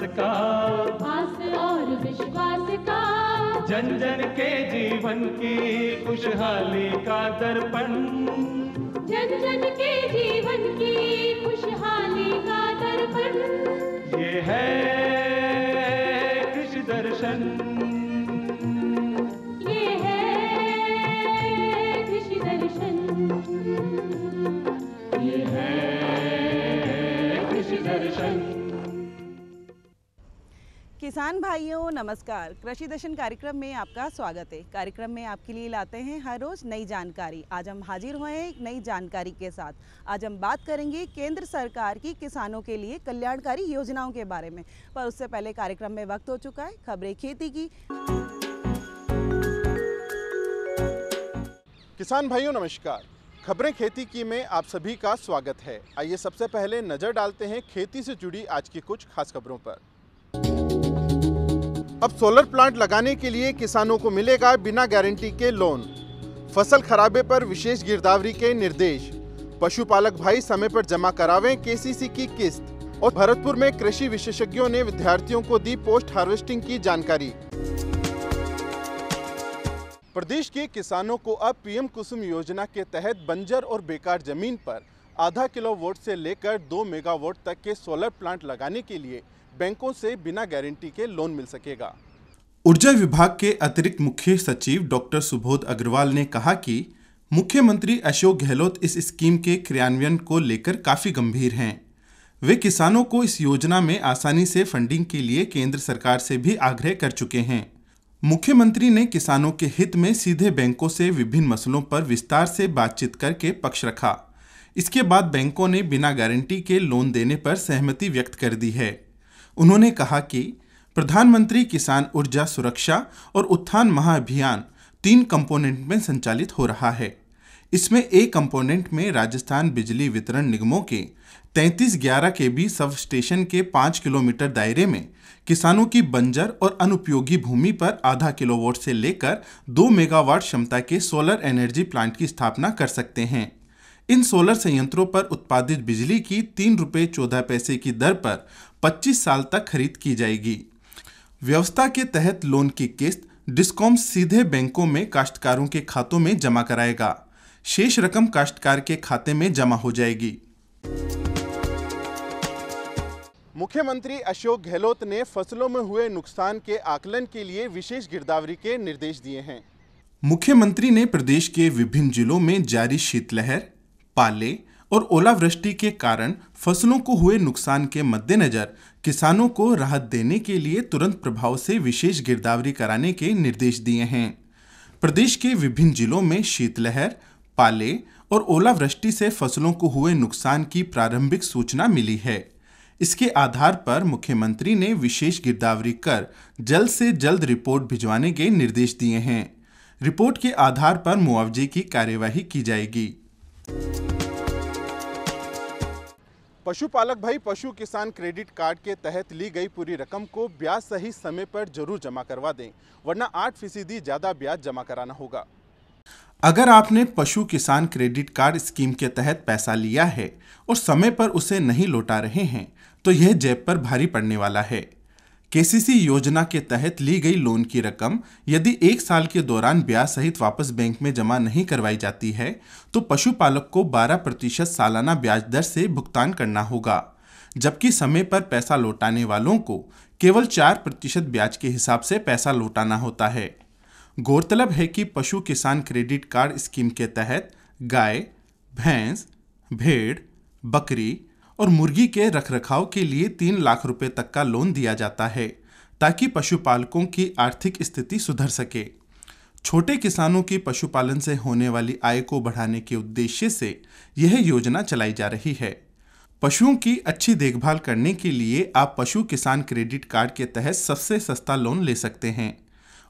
का, आस और विश्वास का, जन जन के जीवन की खुशहाली का दर्पण, जन जन के जीवन की खुशहाली का दर्पण। ये है कृषि दर्शन, ये है कृषि दर्शन, ये है कृषि दर्शन। किसान भाइयों नमस्कार। कृषि दर्शन कार्यक्रम में आपका स्वागत है। कार्यक्रम में आपके लिए लाते हैं हर रोज़ नई जानकारी। आज हम हाजिर हुए हैं एक नई जानकारी के साथ। आज हम बात करेंगे केंद्र सरकार की किसानों के लिए कल्याणकारी योजनाओं के बारे में। पर उससे पहले कार्यक्रम में वक्त हो चुका है खबरें खेती की। किसान भाइयों नमस्कार। खबरें खेती की में आप सभी का स्वागत है। आइए सबसे पहले नजर डालते हैं खेती से जुड़ी आज की कुछ खास खबरों पर। अब सोलर प्लांट लगाने के लिए किसानों को मिलेगा बिना गारंटी के लोन। फसल खराबे पर विशेष गिरदावरी के निर्देश। पशुपालक भाई समय पर जमा करावें केसीसी की किस्त। और भरतपुर में कृषि विशेषज्ञों ने विद्यार्थियों को दी पोस्ट हार्वेस्टिंग की जानकारी। प्रदेश के किसानों को अब पीएम कुसुम योजना के तहत बंजर और बेकार जमीन पर आधा किलोवाट से लेकर 2 मेगावाट तक के सोलर प्लांट लगाने के लिए बैंकों से बिना गारंटी के लोन मिल सकेगा। ऊर्जा विभाग के अतिरिक्त मुख्य सचिव डॉक्टर सुबोध अग्रवाल ने कहा कि मुख्यमंत्री अशोक गहलोत इस स्कीम के क्रियान्वयन को लेकर काफी गंभीर हैं। वे किसानों को इस योजना में आसानी से फंडिंग के लिए केंद्र सरकार से भी आग्रह कर चुके हैं। मुख्यमंत्री ने किसानों के हित में सीधे बैंकों से विभिन्न मसलों पर विस्तार से बातचीत करके पक्ष रखा। इसके बाद बैंकों ने बिना गारंटी के लोन देने पर सहमति व्यक्त कर दी है। उन्होंने कहा कि प्रधानमंत्री किसान ऊर्जा सुरक्षा और उत्थान महाअभियान 3 कंपोनेंट में संचालित हो रहा है। इसमें एक कंपोनेंट में राजस्थान बिजली वितरण निगमों के 3311 केवी सब स्टेशन के 5 किलोमीटर दायरे में किसानों की बंजर और अनुपयोगी भूमि पर आधा किलोवाट से लेकर 2 मेगावाट क्षमता के सोलर एनर्जी प्लांट की स्थापना कर सकते हैं। इन सोलर संयंत्रों पर उत्पादित बिजली की 3 रुपये 14 पैसे की दर पर 25 साल तक खरीद की जाएगी। व्यवस्था के तहत लोन की किस्त डिस्कॉम सीधे बैंकों में काश्तकारों के खातों में जमा कराएगा। शेष रकम काश्तकार के खाते में जमा हो जाएगी। मुख्यमंत्री अशोक गहलोत ने फसलों में हुए नुकसान के आकलन के लिए विशेष गिरदावरी के निर्देश दिए हैं। मुख्यमंत्री ने प्रदेश के विभिन्न जिलों में जारी शीतलहर, पाले और ओलावृष्टि के कारण फसलों को हुए नुकसान के मद्देनजर किसानों को राहत देने के लिए तुरंत प्रभाव से विशेष गिरदावरी कराने के निर्देश दिए हैं। प्रदेश के विभिन्न जिलों में शीतलहर, पाले और ओलावृष्टि से फसलों को हुए नुकसान की प्रारंभिक सूचना मिली है। इसके आधार पर मुख्यमंत्री ने विशेष गिरदावरी कर जल्द से जल्द रिपोर्ट भिजवाने के निर्देश दिए हैं। रिपोर्ट के आधार पर मुआवजे की कार्यवाही की जाएगी। पशुपालक भाई पशु किसान क्रेडिट कार्ड के तहत ली गई पूरी रकम को ब्याज सहित समय पर जरूर जमा करवा दें, वरना 8% ज्यादा ब्याज जमा कराना होगा। अगर आपने पशु किसान क्रेडिट कार्ड स्कीम के तहत पैसा लिया है और समय पर उसे नहीं लौटा रहे हैं तो यह जेब पर भारी पड़ने वाला है। केसीसी योजना के तहत ली गई लोन की रकम यदि 1 साल के दौरान ब्याज सहित वापस बैंक में जमा नहीं करवाई जाती है तो पशुपालक को 12% सालाना ब्याज दर से भुगतान करना होगा, जबकि समय पर पैसा लौटाने वालों को केवल 4% ब्याज के हिसाब से पैसा लौटाना होता है। गौरतलब है कि पशु किसान क्रेडिट कार्ड स्कीम के तहत गाय, भैंस, भेड़, बकरी और मुर्गी के रखरखाव के लिए 3 लाख रुपए तक का लोन दिया जाता है ताकि पशुपालकों की आर्थिक स्थिति सुधर सके। छोटे किसानों की पशुपालन से होने वाली आय को बढ़ाने के उद्देश्य से यह योजना चलाई जा रही है। पशुओं की अच्छी देखभाल करने के लिए आप पशु किसान क्रेडिट कार्ड के तहत सबसे सस्ता लोन ले सकते हैं।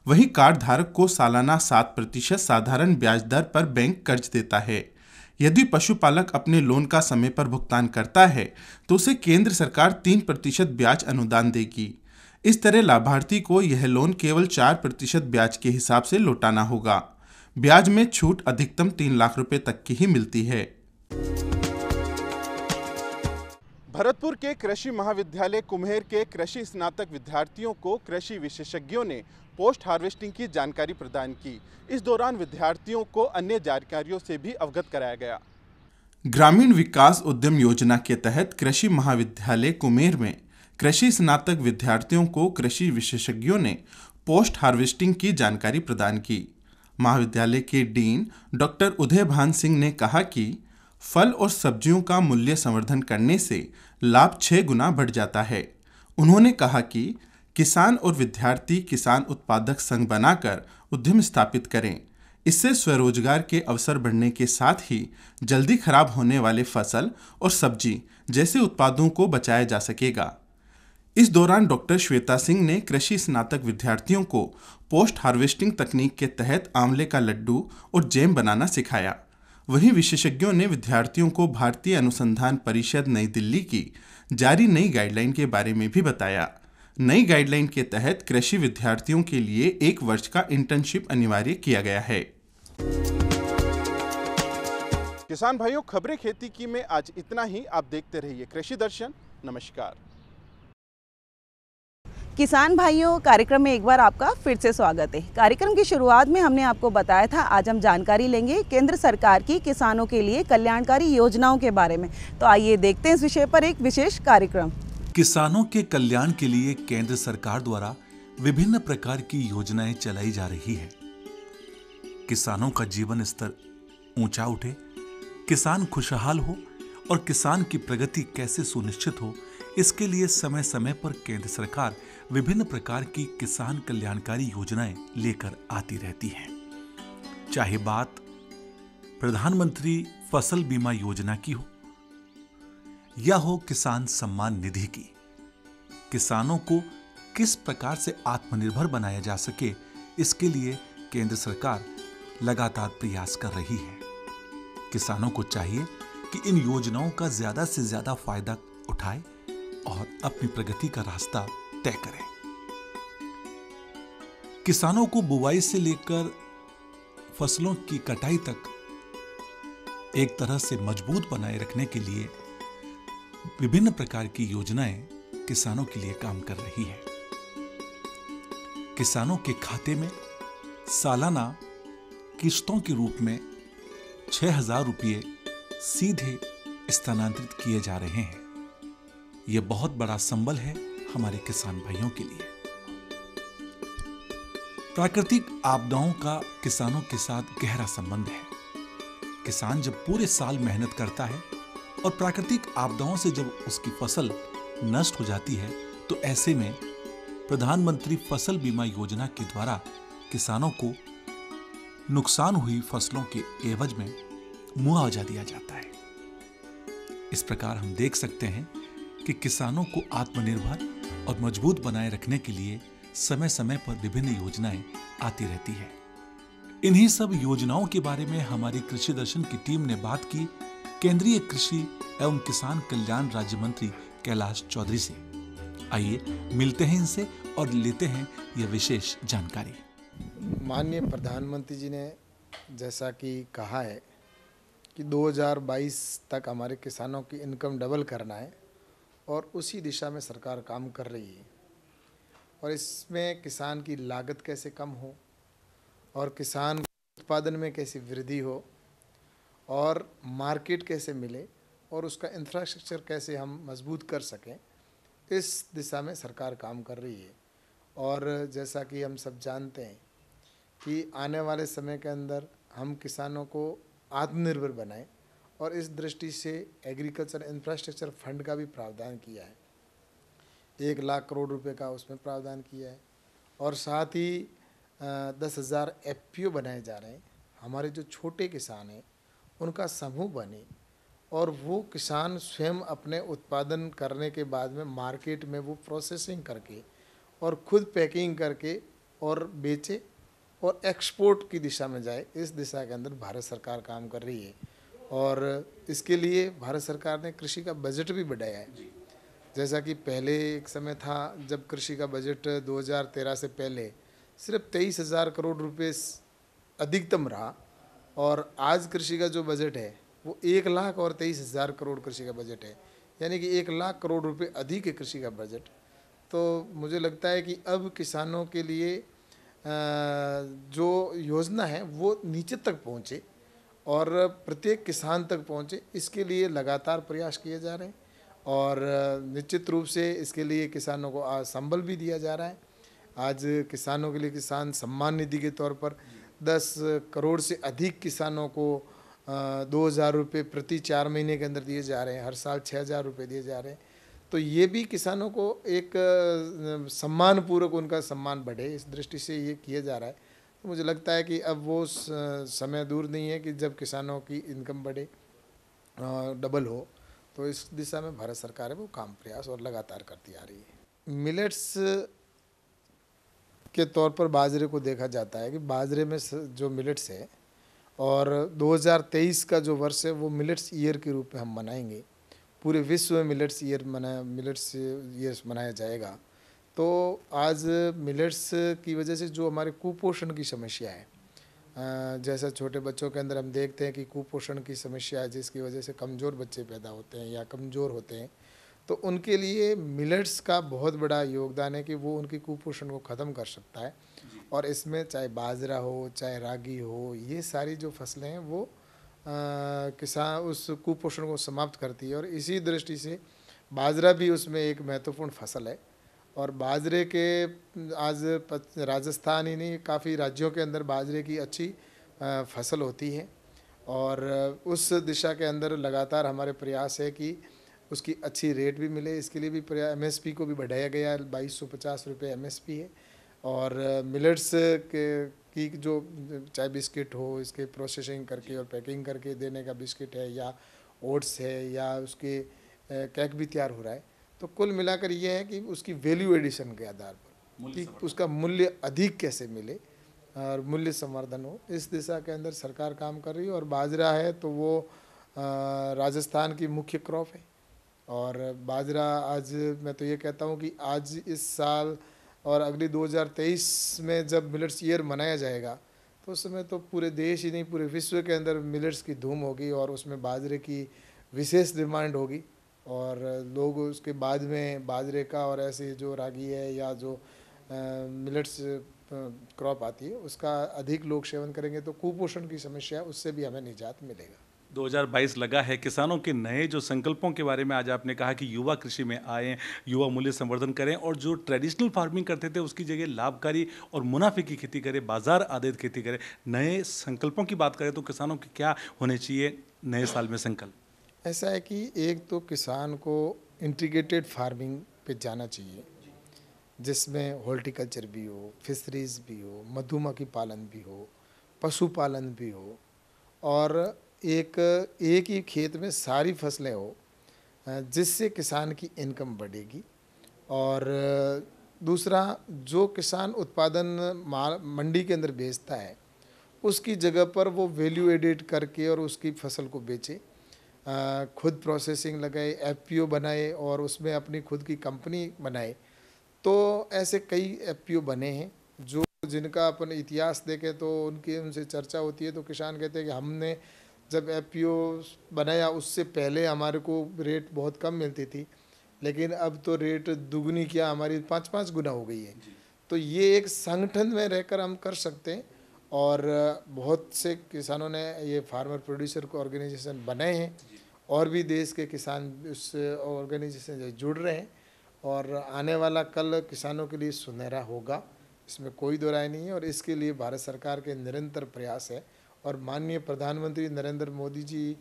वहीं कार्ड धारक को सालाना 7% साधारण ब्याज दर पर बैंक कर्ज देता है। यदि पशुपालक अपने लोन का समय पर भुगतान करता है तो उसे केंद्र सरकार 3% ब्याज अनुदान देगी। इस तरह लाभार्थी को यह लोन केवल 4% ब्याज के हिसाब से लौटाना होगा। ब्याज में छूट अधिकतम 3 लाख रुपए तक की ही मिलती है। भरतपुर के कृषि महाविद्यालय कुम्हेर के कृषि स्नातक विद्यार्थियों को कृषि विशेषज्ञों ने पोस्ट हार्वेस्टिंग की जानकारी प्रदान की। इस दौरान विद्यार्थियों को अन्य जानकारियों से भी अवगत कराया गया। ग्रामीण विकास उद्यम योजना के तहत कृषि महाविद्यालय कुम्हेर में कृषि स्नातक विद्यार्थियों को कृषि विशेषज्ञों ने पोस्ट हार्वेस्टिंग की जानकारी प्रदान की। महाविद्यालय के डीन डॉक्टर उदयभान सिंह ने कहा कि फल और सब्जियों का मूल्य संवर्धन करने से लाभ 6 गुना बढ़ जाता है। उन्होंने कहा कि किसान और विद्यार्थी किसान उत्पादक संघ बनाकर उद्यम स्थापित करें। इससे स्वरोजगार के अवसर बढ़ने के साथ ही जल्दी खराब होने वाले फसल और सब्जी जैसे उत्पादों को बचाया जा सकेगा। इस दौरान डॉक्टर श्वेता सिंह ने कृषि स्नातक विद्यार्थियों को पोस्ट हार्वेस्टिंग तकनीक के तहत आंवले का लड्डू और जैम बनाना सिखाया। वहीं विशेषज्ञों ने विद्यार्थियों को भारतीय अनुसंधान परिषद नई दिल्ली की जारी नई गाइडलाइन के बारे में भी बताया। नई गाइडलाइन के तहत कृषि विद्यार्थियों के लिए 1 वर्ष का इंटर्नशिप अनिवार्य किया गया है। किसान भाइयों, खबरें खेती की में आज इतना ही। आप देखते रहिए कृषि दर्शन। नमस्कार। किसान भाइयों, कार्यक्रम में एक बार आपका फिर से स्वागत है। कार्यक्रम की शुरुआत में हमने आपको बताया था आज हम जानकारी लेंगे केंद्र सरकार की किसानों के लिए कल्याणकारी योजनाओं के बारे में। तो आइए देखते हैं इस विषय पर एक विशेष कार्यक्रम। किसानों के कल्याण के लिए केंद्र सरकार द्वारा विभिन्न प्रकार की योजनाएं चलाई जा रही है। किसानों का जीवन स्तर ऊंचा उठे, किसान खुशहाल हो और किसान की प्रगति कैसे सुनिश्चित हो, इसके लिए समय समय पर केंद्र सरकार विभिन्न प्रकार की किसान कल्याणकारी योजनाएं लेकर आती रहती है। चाहे बात प्रधानमंत्री फसल बीमा योजना की हो या हो किसान सम्मान निधि की, किसानों को किस प्रकार से आत्मनिर्भर बनाया जा सके, इसके लिए केंद्र सरकार लगातार प्रयास कर रही है। किसानों को चाहिए कि इन योजनाओं का ज्यादा से ज्यादा फायदा उठाए और अपनी प्रगति का रास्ता तय करें। किसानों को बुवाई से लेकर फसलों की कटाई तक एक तरह से मजबूत बनाए रखने के लिए विभिन्न प्रकार की योजनाएं किसानों के लिए काम कर रही है। किसानों के खाते में सालाना किश्तों के रूप में 6,000 रुपये सीधे स्थानांतरित किए जा रहे हैं। यह बहुत बड़ा संबल है हमारे किसान भाइयों के लिए। प्राकृतिक आपदाओं का किसानों के साथ गहरा संबंध है। किसान जब पूरे साल मेहनत करता है और प्राकृतिक आपदाओं से जब उसकी फसल नष्ट हो जाती है, तो ऐसे में प्रधानमंत्री फसल बीमा योजना के द्वारा किसानों को नुकसान हुई फसलों के एवज में मुआवजा दिया जाता है। इस प्रकार हम देख सकते हैं कि किसानों को आत्मनिर्भर और मजबूत बनाए रखने के लिए समय समय पर विभिन्न योजनाएं आती रहती है। इन्हीं सब योजनाओं के बारे में हमारी कृषि दर्शन की टीम ने बात की केंद्रीय कृषि एवं किसान कल्याण राज्य मंत्री कैलाश चौधरी से। आइए मिलते हैं इनसे और लेते हैं यह विशेष जानकारी। माननीय प्रधानमंत्री जी ने जैसा कि कहा है कि 2022 तक हमारे किसानों की इनकम डबल करना है और उसी दिशा में सरकार काम कर रही है। और इसमें किसान की लागत कैसे कम हो और किसान उत्पादन में कैसे वृद्धि हो और मार्केट कैसे मिले और उसका इंफ्रास्ट्रक्चर कैसे हम मजबूत कर सकें, इस दिशा में सरकार काम कर रही है। और जैसा कि हम सब जानते हैं कि आने वाले समय के अंदर हम किसानों को आत्मनिर्भर बनाएं और इस दृष्टि से एग्रीकल्चर इंफ्रास्ट्रक्चर फंड का भी प्रावधान किया है। 1 लाख करोड़ रुपए का उसमें प्रावधान किया है और साथ ही 10,000 FPO बनाए जा रहे हैं। हमारे जो छोटे किसान हैं उनका समूह बने और वो किसान स्वयं अपने उत्पादन करने के बाद में मार्केट में वो प्रोसेसिंग करके और खुद पैकिंग करके और बेचे और एक्सपोर्ट की दिशा में जाए। इस दिशा के अंदर भारत सरकार काम कर रही है और इसके लिए भारत सरकार ने कृषि का बजट भी बढ़ाया है। जैसा कि पहले एक समय था जब कृषि का बजट 2013 से पहले सिर्फ 23,000 करोड़ रुपए अधिकतम रहा और आज कृषि का जो बजट है वो 1 लाख और 23,000 करोड़ कृषि का बजट है। यानी कि 1 लाख करोड़ रुपए अधिक है कृषि का बजट। तो मुझे लगता है कि अब किसानों के लिए जो योजना है वो नीचे तक पहुँचे और प्रत्येक किसान तक पहुँचे, इसके लिए लगातार प्रयास किए जा रहे हैं। और निश्चित रूप से इसके लिए किसानों को आज संबल भी दिया जा रहा है। आज किसानों के लिए किसान सम्मान निधि के तौर पर 10 करोड़ से अधिक किसानों को 2,000 रुपये प्रति 4 महीने के अंदर दिए जा रहे हैं। हर साल 6,000 रुपये दिए जा रहे हैं। तो ये भी किसानों को एक सम्मानपूर्वक उनका सम्मान बढ़े, इस दृष्टि से ये किया जा रहा है। तो मुझे लगता है कि अब वो समय दूर नहीं है कि जब किसानों की इनकम बढ़े, डबल हो। तो इस दिशा में भारत सरकार है वो काम प्रयास और लगातार करती आ रही है। मिलेट्स के तौर पर बाजरे को देखा जाता है कि बाजरे में जो मिलेट्स है, और 2023 का जो वर्ष है वो मिलेट्स ईयर के रूप में हम मनाएंगे। पूरे विश्व में मिलेट्स ईयर मनाया जाएगा। तो आज मिलेट्स की वजह से जो हमारे कुपोषण की समस्या है, जैसा छोटे बच्चों के अंदर हम देखते हैं कि कुपोषण की समस्या है, जिसकी वजह से कमज़ोर बच्चे पैदा होते हैं या कमज़ोर होते हैं, तो उनके लिए मिलेट्स का बहुत बड़ा योगदान है कि वो उनकी कुपोषण को ख़त्म कर सकता है। और इसमें चाहे बाजरा हो, चाहे रागी हो, ये सारी जो फसलें हैं वो किसान उस कुपोषण को समाप्त करती है। और इसी दृष्टि से बाजरा भी उसमें एक महत्वपूर्ण फसल है। और बाजरे के आज राजस्थान ही नहीं, काफ़ी राज्यों के अंदर बाजरे की अच्छी फसल होती है। और उस दिशा के अंदर लगातार हमारे प्रयास है कि उसकी अच्छी रेट भी मिले। इसके लिए भी MSP को भी बढ़ाया गया है, 2250 रुपये MSP है। और मिलेट्स की जो चाहे बिस्किट हो, इसके प्रोसेसिंग करके और पैकिंग करके देने का बिस्किट है, या ओट्स है, या उसके केक भी तैयार हो रहा है। तो कुल मिलाकर ये है कि उसकी वैल्यू एडिशन के आधार पर कि उसका मूल्य अधिक कैसे मिले और मूल्य संवर्धन हो, इस दिशा के अंदर सरकार काम कर रही है। और बाजरा है तो वो राजस्थान की मुख्य क्रॉप है। और बाजरा आज मैं तो ये कहता हूँ कि आज इस साल और अगली 2023 में जब मिलेट्स ईयर मनाया जाएगा, तो उस समय तो पूरे देश ही नहीं, पूरे विश्व के अंदर मिलेट्स की धूम होगी और उसमें बाजरे की विशेष डिमांड होगी। और लोग उसके बाद में बाजरे का और ऐसे जो रागी है या जो मिलेट्स क्रॉप आती है उसका अधिक लोग सेवन करेंगे। तो कुपोषण की समस्या है, उससे भी हमें निजात मिलेगा। 2022 लगा है, किसानों के नए जो संकल्पों के बारे में आज आपने कहा कि युवा कृषि में आएँ, युवा मूल्य संवर्धन करें और जो ट्रेडिशनल फार्मिंग करते थे उसकी जगह लाभकारी और मुनाफे की खेती करें, बाजार आधारित खेती करें। नए संकल्पों की बात करें तो किसानों के क्या होने चाहिए नए साल में संकल्प? ऐसा है कि एक तो किसान को इंटीग्रेटेड फार्मिंग पे जाना चाहिए, जिसमें हॉर्टिकल्चर भी हो, फिशरीज भी हो, मधुमक्खी पालन भी हो, पशुपालन भी हो, और एक ही खेत में सारी फसलें हो, जिससे किसान की इनकम बढ़ेगी। और दूसरा, जो किसान उत्पादन मंडी के अंदर बेचता है उसकी जगह पर वो वैल्यू एडिट करके और उसकी फसल को बेचे, खुद प्रोसेसिंग लगाए, FPO बनाए और उसमें अपनी खुद की कंपनी बनाए। तो ऐसे कई FPO बने हैं जो जिनका अपन इतिहास देखें तो उनसे चर्चा होती है। तो किसान कहते हैं कि हमने जब FPO बनाया उससे पहले हमारे को रेट बहुत कम मिलती थी, लेकिन अब तो रेट दुगनी क्या हमारी 5-5 गुना हो गई है। तो ये एक संगठन में रहकर हम कर सकते हैं। और बहुत से किसानों ने ये फार्मर प्रोड्यूसर को ऑर्गेनाइजेशन बनाए हैं और भी देश के किसान उस ऑर्गेनाइजेशन से जुड़ रहे हैं। और आने वाला कल किसानों के लिए सुनहरा होगा, इसमें कोई दो राय नहीं है। और इसके लिए भारत सरकार के निरंतर प्रयास है। और माननीय प्रधानमंत्री नरेंद्र मोदी जी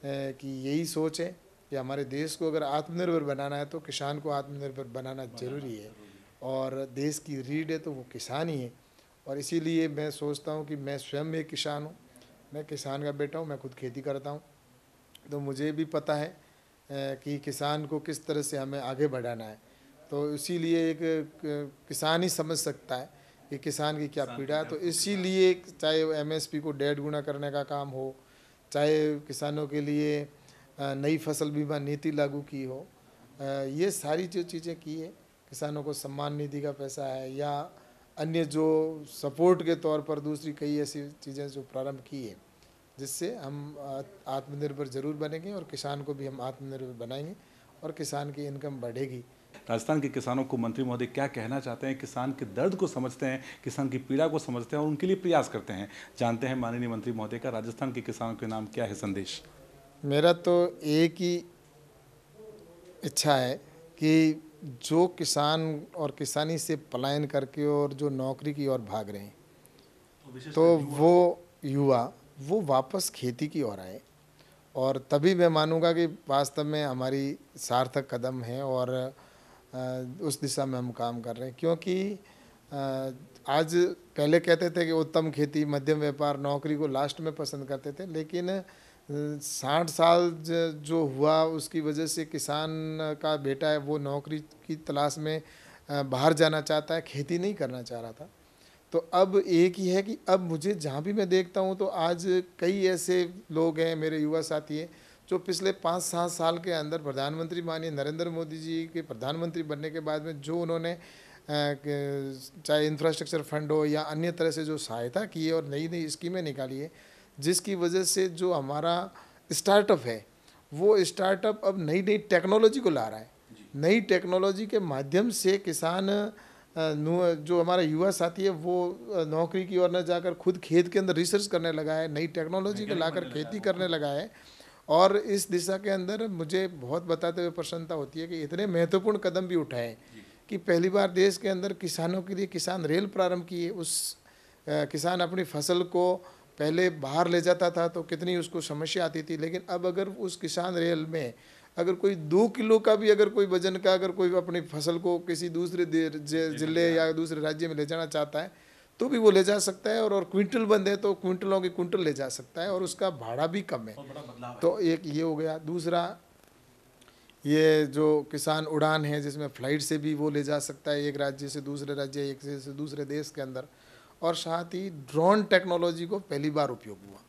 की यही सोच है कि हमारे देश को अगर आत्मनिर्भर बनाना है तो किसान को आत्मनिर्भर बनाना जरूरी है। और देश की रीढ़ है तो वो किसान ही है। और इसीलिए मैं सोचता हूँ कि मैं स्वयं एक किसान हूँ, मैं किसान का बेटा हूँ, मैं खुद खेती करता हूँ। तो मुझे भी पता है कि किसान को किस तरह से हमें आगे बढ़ाना है। तो इसीलिए एक किसान ही समझ सकता है कि किसान की क्या पीड़ा है। तो इसीलिए चाहे MSP को 1.5 गुना करने का काम हो, चाहे किसानों के लिए नई फसल बीमा नीति लागू की हो, ये सारी जो चीज़ें की है, किसानों को सम्मान निधि का पैसा है या अन्य जो सपोर्ट के तौर पर दूसरी कई ऐसी चीज़ें जो प्रारंभ की है, जिससे हम आत्मनिर्भर जरूर बनेंगे और किसान को भी हम आत्मनिर्भर बनाएंगे। और किसान की इनकम बढ़ेगी। राजस्थान के किसानों को मंत्री महोदय क्या कहना चाहते हैं? किसान के दर्द को समझते हैं, किसान की पीड़ा को समझते हैं और उनके लिए प्रयास करते हैं। जानते हैं माननीय मंत्री महोदय का राजस्थान के किसानों के नाम क्या है संदेश। मेरा तो एक ही इच्छा है कि जो किसान और किसानी से पलायन करके और जो नौकरी की ओर भाग रहे हैं, तो वो युवा वो वापस खेती की ओर आए, और तभी मैं मानूंगा कि वास्तव में हमारी सार्थक कदम है और उस दिशा में हम काम कर रहे हैं। क्योंकि आज पहले कहते थे कि उत्तम खेती, मध्यम व्यापार, नौकरी को लास्ट में पसंद करते थे, लेकिन 60 साल जो हुआ उसकी वजह से किसान का बेटा है वो नौकरी की तलाश में बाहर जाना चाहता है, खेती नहीं करना चाह रहा था। तो अब एक ही है कि अब मुझे जहाँ भी मैं देखता हूँ तो आज कई ऐसे लोग हैं, मेरे युवा साथी हैं, जो पिछले 5-7 साल के अंदर प्रधानमंत्री माननीय नरेंद्र मोदी जी के प्रधानमंत्री बनने के बाद में जो उन्होंने चाहे इंफ्रास्ट्रक्चर फंड हो या अन्य तरह से जो सहायता की है और नई नई स्कीमें निकाली है, जिसकी वजह से जो हमारा स्टार्टअप है वो स्टार्टअप अब नई नई टेक्नोलॉजी को ला रहा है। नई टेक्नोलॉजी के माध्यम से किसान जो हमारा युवा साथी है वो नौकरी की ओर न जाकर खुद खेत के अंदर रिसर्च करने लगा है, नई टेक्नोलॉजी को लाकर खेती करने लगा है। और इस दिशा के अंदर मुझे बहुत बताते हुए प्रसन्नता होती है कि इतने महत्वपूर्ण कदम भी उठाए कि पहली बार देश के अंदर किसानों के लिए किसान रेल प्रारंभ किए। उस किसान अपनी फसल को पहले बाहर ले जाता था तो कितनी उसको समस्या आती थी, लेकिन अब अगर उस किसान रेल में अगर कोई 2 किलो का भी अगर कोई वजन का अगर कोई अपनी फसल को किसी दूसरे जिले या दूसरे राज्य में ले जाना चाहता है तो भी वो ले जा सकता है, और क्विंटल बंद है तो क्विंटलों के क्विंटल ले जा सकता है, और उसका भाड़ा भी कम है। तो एक ये हो गया। दूसरा, ये जो किसान उड़ान है जिसमें फ्लाइट से भी वो ले जा सकता है एक राज्य से दूसरे राज्य, एक से दूसरे देश के अंदर। और साथ ही ड्रोन टेक्नोलॉजी को पहली बार उपयोग हुआ।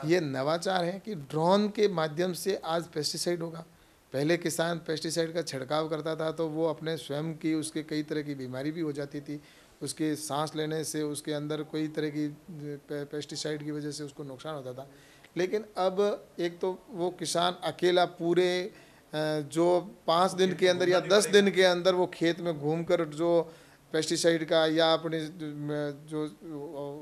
ये नवाचार है कि ड्रोन के माध्यम से आज पेस्टिसाइड होगा। पहले किसान पेस्टिसाइड का छिड़काव करता था तो वो अपने स्वयं की उसके कई तरह की बीमारी भी हो जाती थी, उसके सांस लेने से उसके अंदर कोई तरह की पेस्टिसाइड की वजह से उसको नुकसान होता था। लेकिन अब एक तो वो किसान अकेला पूरे जो 5 दिन के अंदर या 10 दिन के अंदर वो खेत में घूमकर जो पेस्टिसाइड का या अपने जो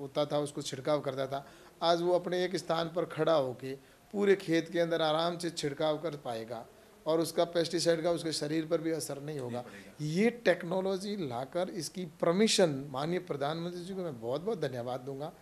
होता था उसको छिड़काव करता था, आज वो अपने एक स्थान पर खड़ा होके पूरे खेत के अंदर आराम से छिड़काव कर पाएगा और उसका पेस्टिसाइड का उसके शरीर पर भी असर नहीं होगा। ये टेक्नोलॉजी लाकर इसकी परमिशन माननीय प्रधानमंत्री जी को मैं बहुत बहुत धन्यवाद दूंगा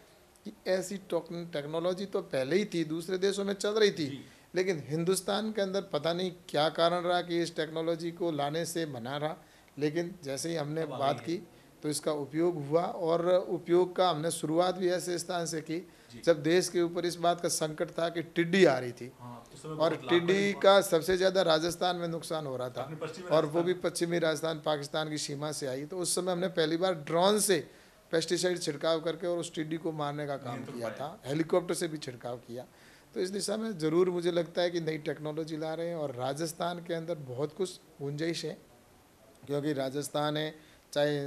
कि ऐसी टेक्नोलॉजी तो पहले ही थी, दूसरे देशों में चल रही थी, लेकिन हिंदुस्तान के अंदर पता नहीं क्या कारण रहा कि इस टेक्नोलॉजी को लाने से मना रहा। लेकिन जैसे ही हमने बात की तो इसका उपयोग हुआ, और उपयोग का हमने शुरुआत भी ऐसे स्थान से की जब देश के ऊपर इस बात का संकट था कि टिड्डी आ रही थी, और टिड्डी का सबसे ज़्यादा राजस्थान में नुकसान हो रहा था, और वो भी पश्चिमी राजस्थान पाकिस्तान की सीमा से आई। तो उस समय हमने पहली बार ड्रोन से पेस्टिसाइड छिड़काव करके और उस टिड्डी को मारने का काम किया था, हेलीकॉप्टर से भी छिड़काव किया। तो इस दिशा में ज़रूर मुझे लगता है कि नई टेक्नोलॉजी ला रहे हैं, और राजस्थान के अंदर बहुत कुछ गुंजाइश है, क्योंकि राजस्थान है चाहे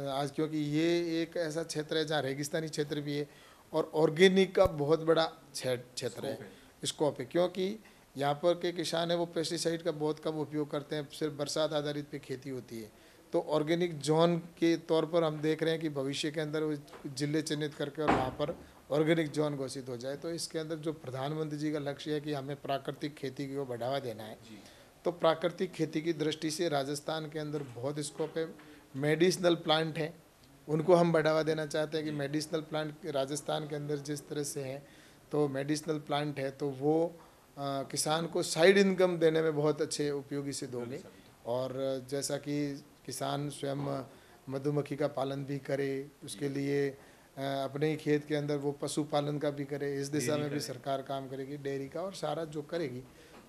आज, क्योंकि ये एक ऐसा क्षेत्र है जहाँ रेगिस्तानी क्षेत्र भी है और ऑर्गेनिक का बहुत बड़ा क्षेत्र है, स्कोप है, क्योंकि यहाँ पर के किसान है वो पेस्टिसाइड का बहुत कम उपयोग करते हैं, सिर्फ बरसात आधारित पे खेती होती है। तो ऑर्गेनिक जोन के तौर पर हम देख रहे हैं कि भविष्य के अंदर वो जिले चिन्हित करके और वहाँ पर ऑर्गेनिक जोन घोषित हो जाए। तो इसके अंदर जो प्रधानमंत्री जी का लक्ष्य है कि हमें प्राकृतिक खेती को बढ़ावा देना है, तो प्राकृतिक खेती की दृष्टि से राजस्थान के अंदर बहुत स्कोप है। मेडिसिनल प्लांट हैं, उनको हम बढ़ावा देना चाहते हैं कि मेडिसिनल प्लांट राजस्थान के अंदर जिस तरह से है, तो मेडिसिनल प्लांट है तो वो किसान को साइड इनकम देने में बहुत अच्छे उपयोगी सिद्ध होंगे। और जैसा कि किसान स्वयं मधुमक्खी का पालन भी करे, उसके लिए अपने ही खेत के अंदर वो पशुपालन का भी करे, इस दिशा में भी सरकार काम करेगी, डेयरी का और सारा जो करेगी।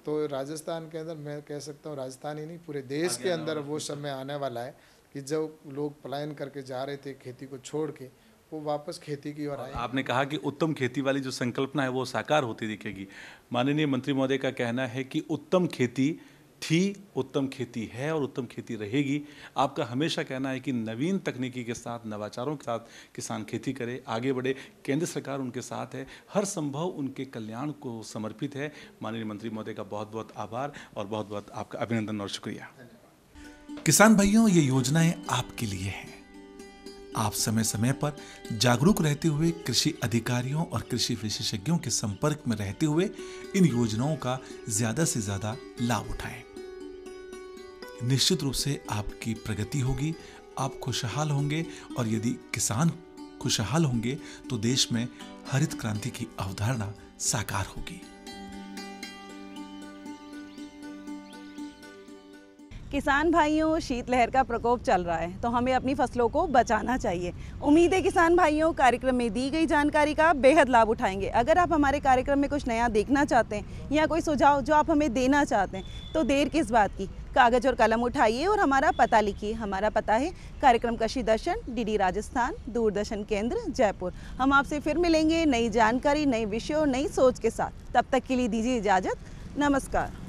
तो राजस्थान के अंदर मैं कह सकता हूँ, राजस्थान ही नहीं पूरे देश के अंदर वो समय आने वाला है कि जब लोग पलायन करके जा रहे थे खेती को छोड़ के, वो वापस खेती की ओर आए। आपने कहा कि उत्तम खेती वाली जो संकल्पना है वो साकार होती दिखेगी। माननीय मंत्री महोदय का कहना है कि उत्तम खेती थी, उत्तम खेती है और उत्तम खेती रहेगी। आपका हमेशा कहना है कि नवीन तकनीकी के साथ, नवाचारों के साथ किसान खेती करे, आगे बढ़े। केंद्र सरकार उनके साथ है, हर संभव उनके कल्याण को समर्पित है। माननीय मंत्री महोदय का बहुत बहुत आभार और बहुत बहुत आपका अभिनंदन और शुक्रिया। किसान भाइयों, ये योजनाएं आपके लिए हैं। आप समय समय पर जागरूक रहते हुए कृषि अधिकारियों और कृषि विशेषज्ञों के संपर्क में रहते हुए इन योजनाओं का ज्यादा से ज्यादा लाभ उठाएं। निश्चित रूप से आपकी प्रगति होगी, आप खुशहाल होंगे, और यदि किसान खुशहाल होंगे तो देश में हरित क्रांति की अवधारणा साकार होगी। किसान भाइयों, शीतलहर का प्रकोप चल रहा है तो हमें अपनी फसलों को बचाना चाहिए। उम्मीद है किसान भाइयों कार्यक्रम में दी गई जानकारी का बेहद लाभ उठाएंगे। अगर आप हमारे कार्यक्रम में कुछ नया देखना चाहते हैं या कोई सुझाव जो आप हमें देना चाहते हैं तो देर किस बात की, कागज़ और कलम उठाइए और हमारा पता लिखिए। हमारा पता है कार्यक्रम कृषि दर्शन, डीडी राजस्थान, दूरदर्शन केंद्र, जयपुर। हम आपसे फिर मिलेंगे नई जानकारी, नए विषयों, नई सोच के साथ। तब तक के लिए दीजिए इजाज़त। नमस्कार।